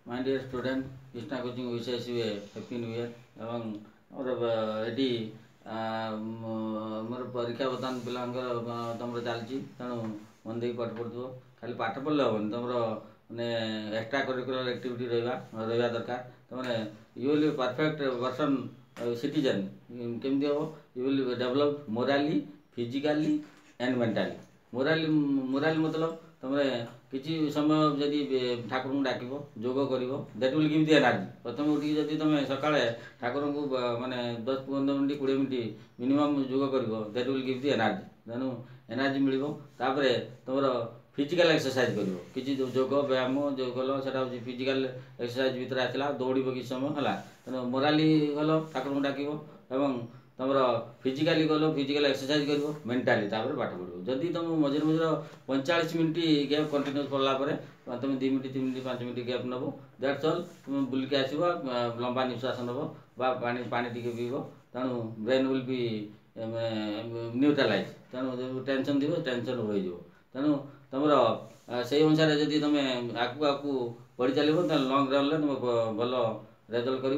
My dear student Krishna coaching विशेष हुए happy new year एवं मोर एटी मोर परीक्षा बर्तमान पिला तुम चलती तेणु मन दे पाठ पढ़ो खाली पाठ पढ़ले हेन तुम मैंने एक्स्ट्रा करिकुलर एक्टिविटी रहा दरकार तुमने you will perfect person citizen केमती हम you will develop morally physically and mentally morally मतलब तुमने किसी समय जदि ठाकुर को डाक जोग कर that will give the energy प्रथम उठी जब तुम सका ठाकुर को माने 10-15 मिनट 20 मिनट मिनिमम जोग कर that will give the energy तेणु एनर्जी मिल तुम फिजिकल एक्सरसाइज कर किसी जोग व्यायाम जो कल से फिजिकल एक्सरसाइज भितर आसला दौड़ किसी समय है तेणु मोराली गल ठाकुर को डाक तुम फिजिकाली गल फिजिकल एक्सरसाइज कर मेंटाली पाठ पढ़ो जदि तुम मझे मझे 45 मिनट गैप कंटिन्यूस पढ़ला तुम 2 मिनट 3 मिनट 5 मिनट गैप नब दैट्स ऑल तुम बुलिक आस लंबा निश्वास नब पानी टी पीब तेणु ब्रेन विल बी न्यूट्रालाइज तेणु टेंशन थी टेंशन हो तेणु तुम से अनुसार जब तुम आगू आगू पढ़ी चलो लंग रन में तुम भल रेजल्ट कर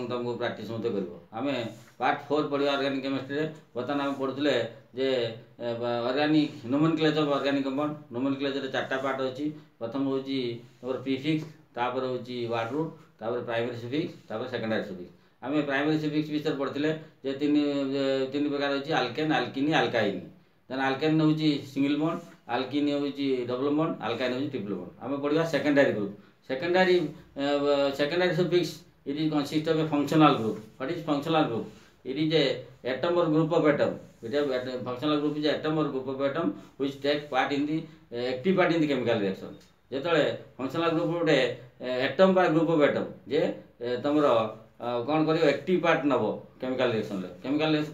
तुमको प्राक्ट कर आम पार्ट 4 पढ़ा ऑर्गेनिक केमिस्ट्री बर्तमान आम पढ़ुले जे organic nomenclature of organic compound nomenclature 4टा पार्ट अच्छी प्रथम हूँ तुम प्रीफिक्स तापर हूँ वर्ड रूट तापर प्राइमरी सफिक्स तापर सेकेंडरी सफिक्स आम प्राइमरी सफिक्स विषय पढ़ते जे तीन प्रकार अच्छी alkane alkene alkyne then alkane हूँ सिंगल बॉन्ड आल्किन हूँ डबल बॉन्ड आल्काइन हूँ ट्रिपल बॉन्ड आम पढ़ा secondary group secondary suffix it is consist of a functional group what is functional group it is a atom or group of atom functional group is atom or group of atom which take part in the active part in the chemical reaction जेतले functional group गोटे atom बा group of atom जे तुम कौन कर active part नब chemical reaction तुम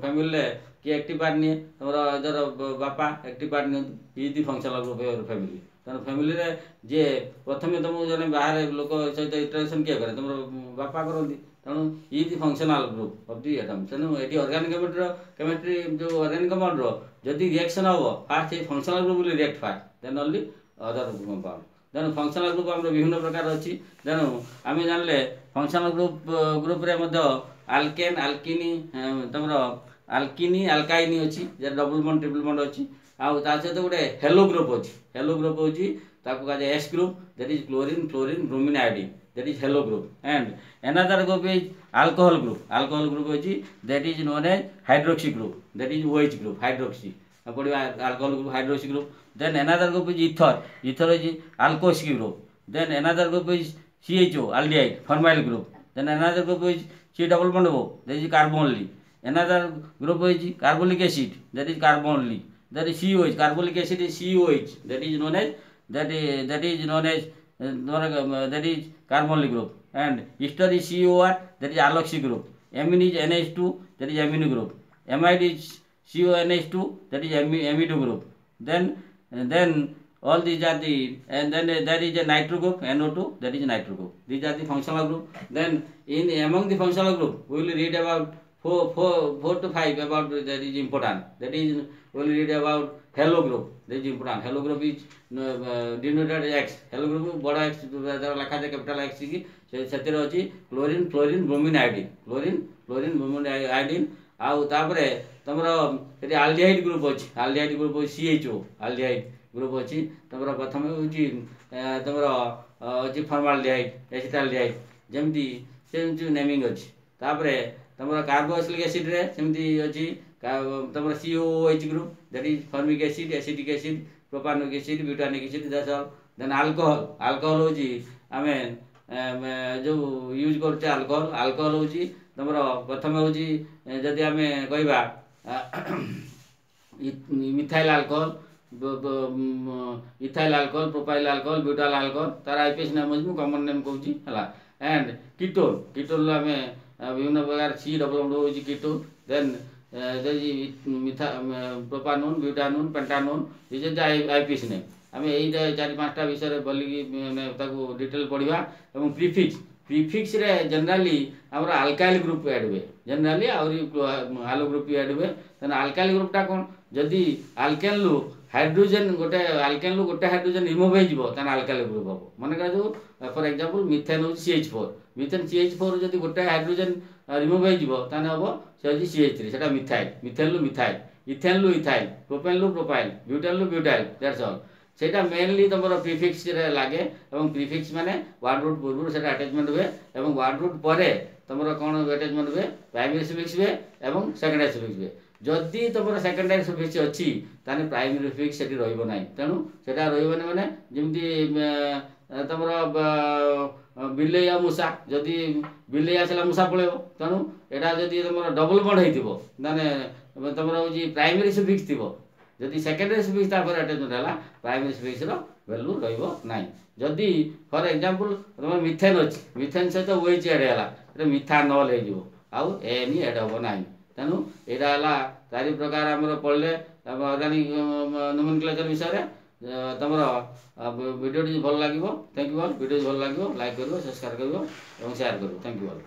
family किए एक्टिव पार्ट निए तुम इधर बापा एक्टिव पार्ट नि फंक्शनल ग्रुप फैमिली तेना फैमिली रे जे प्रथम तुमको जन बाहर लोक सहित इंटरेक्शन किए करे तुम बापा करती तेणु ये functional group of the atom तेणु ये ऑर्गेनिक केमिस्ट्री जो ऑर्गेनिक कंपाउंड जदि रिएक्शन हम फास्ट ये functional group will react fast then only other compound तेणु फंक्शनल ग्रुप आम विभिन्न प्रकार अच्छी तेणु आम जानले फंक्शनल ग्रुप रे आल्केन आल्किनी तुम आल्किनी आल्काइनी अच्छी डबल बॉन्ड ट्रिपल बॉन्ड अच्छी आउ ता सहित गोटे हेलो ग्रुप अच्छी हेलो ग्रुप अच्छी कहा S group that is chlorine fluorine bromine iodine that is hello group and another group is alcohol group is that is known as hydroxy group that is OH group hydroxy alcohol group hydroxy group then another group is ether is alkoxy group then another group is CHO aldehyde formyl group then another group is C double bond O that is carbon only another group is carbonic acid that is carbon only that is COH carbonic acid is COH that is known as that is carbonyl group and ester is COR that is alkoxy group amine is NH2 that is amino group amide is CONH2 that is amido group then all these are the and then there is a nitro group NO2 that is nitro group these are the functional group then in among the functional group we will read about 4 to 5 about that is important that is we will read about hello group that is important hello group is denoted X hello group बड़ा X लिखा जाए capital X की से अच्छी chlorine fluorine bromine iodine chlorine fluorine bromine iodine आउ तापरे तुमर ये आल्डिहाइड ग्रुप अच्छी CHO आल्डिहाइड ग्रुप अच्छी तुम प्रथम हूँ तुम अच्छी फॉर्माल्डिहाइड एसिटाल्डिहाइड जमती से नेमिंग अच्छी तापरे तुम कार्बोक्सिलिक एसिड रे सेमती अच्छी तुम COOH group that is formic acid acetic acid propanoic acid butanoic acid that's all then alcohol होची आमे जो यूज करते अल्कोहल होची तुम प्रथम होची जदि आमे कहबा methyl alcohol ethyl alcohol propyl alcohol butyl alcohol तार आईपीएस नाम अछि कॉमन नेम कहूची हला एंड कीटोन आमे विभिन्न प्रकार सी डबल बॉन्ड होची ketone then propanone butanone pentanone this IUPAC name आम यही 4-5टा विषय बोलिकी डिटेल पढ़ा और प्रीफिक्स रे जनरली आमर अल्काइल ग्रुप ऐड हुए जनरली आलो ग्रुप ऐड हुए तेना अल्काइल ग्रुपटा कौन जदि अल्केन लु हाइड्रोजेन गोटे आल्केन रु गोटे हाइड्रोजेन रिमूव हो आल्काइल ग्रुप हम मन जो फॉर एग्जांपल मिथेन हूँ CH4 मिथेन CH4 जब गोटे हाइड्रोजेन रिमूव हम से हूँ CH3 से मिथाइल मिथेन रु मिथाइल इथेन रु इथाइल प्रोपेन रु प्रोपाइल ब्यूटेन रु ब्यूटाइल दैट्स ऑल सेटा मेनली तुम प्रीफिक्स लगे और प्रीफिक्स माने वर्ड रूट पूर्व से अटैचमेंट हुए और वर्ड रूट पर तुम कौन अटैचमेंट हुए प्राइमरी सुफिक्स हुए और सेकेंडरी सुफिक्स हुए जदि तुम सेकेंडरी सुफिक्स अच्छी ताने प्राइमरी सुफिक्स सेठी रहइबो नाही तेणु सेटा रहइबोनी माने जेमती तुम बिलेई आ मूषा जदि बिलेई आसला मूषा पळेबो तेणु एटा जदि तुम डबल बॉन्ड हेतिबो माने तुम होची प्राइमरी सुफिक्स थिबो जदि सेकेंडरी सुफिक्स तापर अटैचमेंट हला प्राइमरी सुफिक्स रो वैल्यू रहइबो नाही जदि फॉर एग्जांपल तुम मिथेन अछि मिथेन सहित ओएच एड हला एटा मिथानॉल हे जिवो आउ एनी एड होबो नाही तेणु एटा हला चारि प्रकार आमर पढ़ले ऑर्गेनिक नोमेनक्लेचर विषय तुम वीडियो भल लगे थैंक यू ऑल वीडियो भल लगे लाइक करो सब्सक्राइब करो और शेयर करो थैंक यू ऑल।